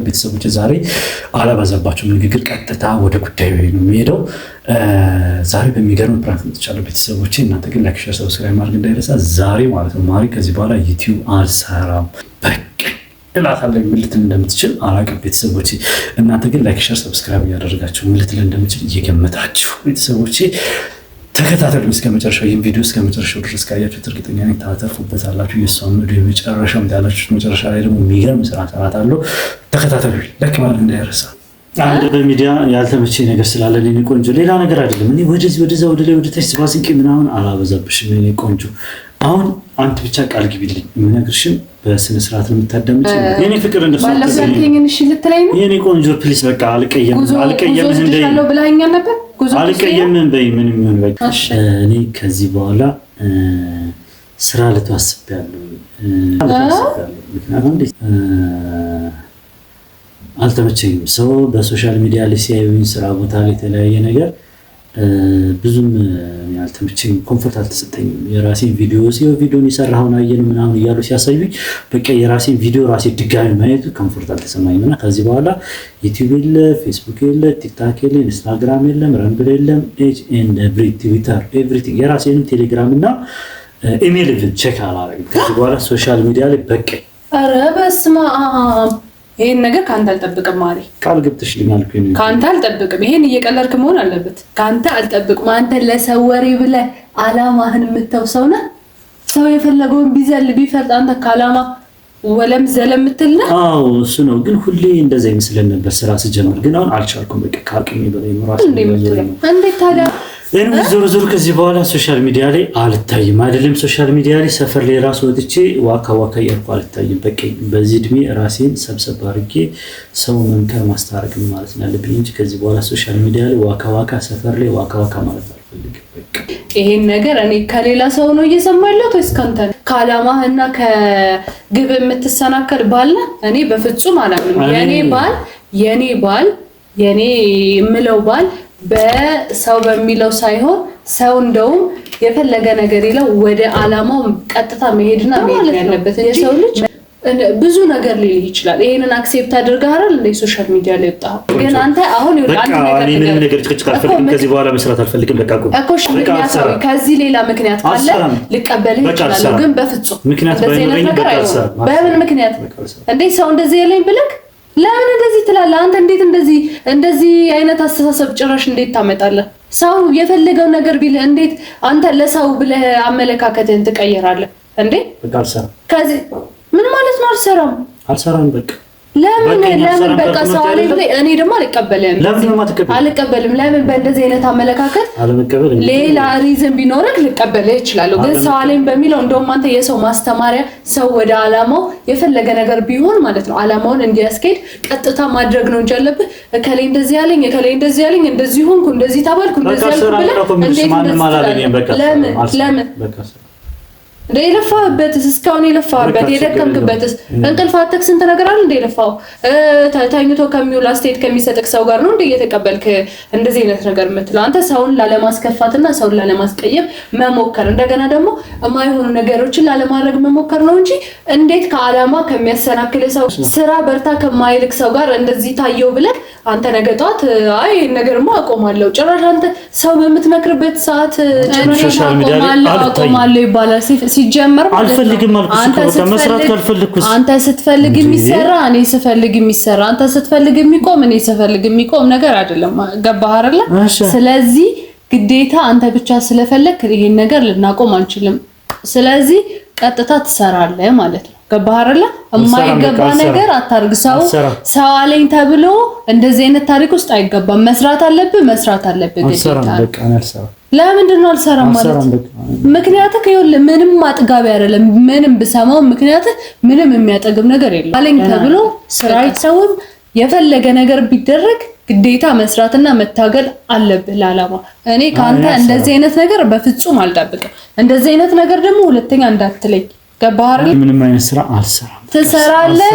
ቤተሰቦች ዛሬ አላባዛባችሁ ንግግር ቀጥታ ወደ ጉዳዩ ነው የሚሄደው። ዛሬ በሚገርም ፕራንክ መጥቻለሁ ቤተሰቦች። እናንተ ግን ላይክ፣ ሼር፣ ሰብስክራይብ ማድረግ እንዳይረሳ ዛሬ ማለት ነው። ማሪ ከዚህ በኋላ ዩቲዩብ አልሰራም በቃ እላታለሁ። ምን ልትል እንደምትችል አላውቅም ቤተሰቦች። እናንተ ግን ላይክ፣ ሼር፣ ሰብስክራይብ እያደረጋችሁ ምን ልትል እንደምትችል እየገመታችሁ ቤተሰቦች ተከታተሉ እስከ መጨረሻው። ይህን ቪዲዮ እስከ መጨረሻው ድረስ ካያችሁት እርግጠኛ ነኝ ታተርፉበታላችሁ። የእሷን ቪዲዮ የመጨረሻው ያላችሁት መጨረሻ ላይ ደግሞ የሚገርም ስራ እሰራታለሁ። ተከታተሉ። ላይክ ማድረግ እንዳይረሳ። አንድ በሚዲያ ያልተመቸኝ ነገር ስላለ እኔ ቆንጆ፣ ሌላ ነገር አይደለም። እኔ ወደዚህ ወደዛ ወደ ላይ ወደ ታች ስባስንቄ ምናምን አላበዛብሽም። እኔ ቆንጆ አሁን አንድ ብቻ ቃል ግቢልኝ። የምነግርሽን በስነ ስርዓት ነው የምታዳምጪ። የኔ ፍቅር እንደሱ የኔ ቆንጆ ፕሊስ፣ በቃ አልቀየምም እንደው ብላኛል ነበር። አልቀየምም በይ ምንም ይሁን በቃ። እኔ ከዚህ በኋላ ስራ ልትዋስብያለሁ። ምክንያቱም አልተመቸኝም። ሰው በሶሻል ሚዲያ ላይ ሲያዩኝ ስራ ቦታ ላይ የተለያየ ነገር ብዙም ያልተመቸኝ፣ ኮምፎርት አልተሰጠኝም። የራሴን ቪዲዮ ቪዲዮን የሰራኸውን አየን ምናምን እያሉ ሲያሳዩኝ በቃ የራሴን ቪዲዮ ራሴ ድጋሚ ማየቱ ኮምፎርት አልተሰማኝም እና ከዚህ በኋላ ዩቲዩብ የለ፣ ፌስቡክ የለ፣ ቲክታክ የለ፣ ኢንስታግራም የለም፣ ረምብል የለም፣ ትዊተር ኤቭሪቲንግ፣ የራሴንም ቴሌግራም እና ኢሜል ቼክ አላረግም ከዚህ በኋላ ሶሻል ሚዲያ ላይ በቃ። ኧረ በስመ አብ! ይሄን ነገር ካንተ አልጠብቅም ማሪ። ቃል ገብተሽልኛል እኮ ነው። ካንተ አልጠብቅም። ይሄን እየቀለድክ መሆን አለበት። ካንተ አልጠብቅም። አንተ ለሰው ወሬ ብለህ አላማህን የምተው ሰው ነህ። ሰው የፈለገውን ቢዘል ቢፈርጥ አንተ ካላማ ወለም ዘለም ምትል ነህ። አዎ እሱ ነው። ግን ሁሌ እንደዛ ይመስለን ነበር ስራ ስጀምር። ግን አሁን አልቻልኩም። በቃ ከአቅሜ በላይ ነው። ራስ እንዴት ታዲያ እኔ ዞሮ ከዚህ በኋላ ሶሻል ሚዲያ ላይ አልታይም። አይደለም ሶሻል ሚዲያ ላይ ሰፈር ላይ ራስ ወጥቼ ዋካ እያልኩ አልታይም። በቃ በዚህ እድሜ ራሴን ሰብሰብ አድርጌ ሰው መምከር ማስታረቅ ማለት ነው ያለብኝ እንጂ ከዚህ በኋላ ሶሻል ሚዲያ ላይ ዋካ ሰፈር ላይ ዋካ ማለት አልፈልግም። በቃ ይሄን ነገር እኔ ከሌላ ሰው ነው እየሰማለሁ ወይስ ካንተ? ከዓላማህና ከግብ የምትሰናከል ባል እኔ በፍጹም አላምንም። የኔ ባል የምለው ባል በሰው በሚለው ሳይሆን ሰው እንደውም የፈለገ ነገር ይለው ወደ ዓላማው ቀጥታ መሄድና መሄድ ያለበት የሰው ልጅ ብዙ ነገር ሊል ይችላል። ይሄንን አክሴፕት አድርገሃል እንደ ሶሻል ሚዲያ ላይ ወጣ። ግን አንተ አሁን አንተ ነገር ጭቅጭቃልፈልግም ከዚህ በኋላ መስራት አልፈልግም። በቃ ከዚህ ሌላ ምክንያት ካለ ልቀበልህ ይችላል። ግን በፍጹም ምክንያት በምን ምክንያት እንዴ ሰው እንደዚህ ያለኝ ብለህ ለምን እንደዚህ ትላለህ? አንተ እንዴት እንደዚህ አይነት አስተሳሰብ ጭራሽ እንዴት ታመጣለህ? ሰው የፈለገው ነገር ቢልህ እንዴት አንተ ለሰው ብለህ አመለካከትህን ትቀይራለህ እንዴ? በቃ አልሰራም። ከዚህ ምን ማለት ነው? አልሰራም በቃ ለምን በቃ ሰው አለኝ ብለህ እኔ ደግሞ አልቀበልም። ለምን በእንደዚህ አይነት አመለካከት ሌላ ሪዝን ቢኖርክ ልቀበልህ እችላለሁ። ግን ሰው አለኝ በሚለው እንደውም አንተ የሰው ማስተማሪያ፣ ሰው ወደ ዓላማው የፈለገ ነገር ቢሆን ማለት ነው ዓላማውን እንዲያስኬድ ቀጥታ ማድረግ ነው እንጂ ያለብህ እከሌ እንደዚህ ያለኝ እንደዚህ ሆንኩ እንደዚህ ተባልኩ እንደዚህ ያልኩ ብለህ ለምን የለፋህበትስ እስካሁን የለፋህበት የደከምክበትስ እንቅልፍ አጥተህ ስንት ነገር አለ እንደ የለፋው ተኝቶ ከሚውል አስተያየት ከሚሰጥክ ሰው ጋር ነው እንደ እየተቀበልክ እንደዚህ አይነት ነገር የምትለው አንተ ሰውን ላለማስከፋትና ሰውን ላለማስቀየም መሞከር እንደገና ደግሞ የማይሆኑ ነገሮችን ላለማድረግ መሞከር ነው እንጂ እንዴት ከዓላማ ከሚያሰናክል ሰው ስራ በርታ ከማይልክ ሰው ጋር እንደዚህ ታየው ብለህ አንተ ነገ ጧት አይ ነገርማ አቆማለሁ ጭራሽ አንተ ሰው በምትመክርበት ሰዓት ጭራሽ አቆማለሁ ይባላል። ሲጀመር አልፈልግም አልኩሽ መስራት ካልፈልኩስ አንተ ስትፈልግ የሚሰራ እኔ ስፈልግ የሚሰራ አንተ ስትፈልግ የሚቆም እኔ ስፈልግ የሚቆም ነገር አይደለም። ገባህ አይደለ? ስለዚህ ግዴታ አንተ ብቻ ስለፈለክ ይሄን ነገር ልናቆም አንችልም። ስለዚህ ቀጥታ ትሰራለህ ማለት ነው። ገባህ አይደለ? የማይገባ ነገር አታርግ። ሰው አለኝ ተብሎ እንደዚህ አይነት ታሪክ ውስጥ አይገባም። መስራት አለብህ ግዴታ። ለምንድን ነው አልሰራም ማለት? ምክንያቱም ይኸውልህ ምንም አጥጋቢ አይደለም። ምንም ብሰማው ምክንያቱም ምንም የሚያጠግብ ነገር የለም። አለኝ ተብሎ ስራ አይተውም። የፈለገ ነገር ቢደረግ ግዴታ መስራትና መታገል አለብህ ለዓላማ። እኔ ካንተ እንደዚህ አይነት ነገር በፍጹም አልጠብቅም። እንደዚህ አይነት ነገር ደግሞ ሁለተኛ እንዳትለኝ። ገባህ አይደል? ምንም አይነት ስራ አልሰራም። ትሰራለህ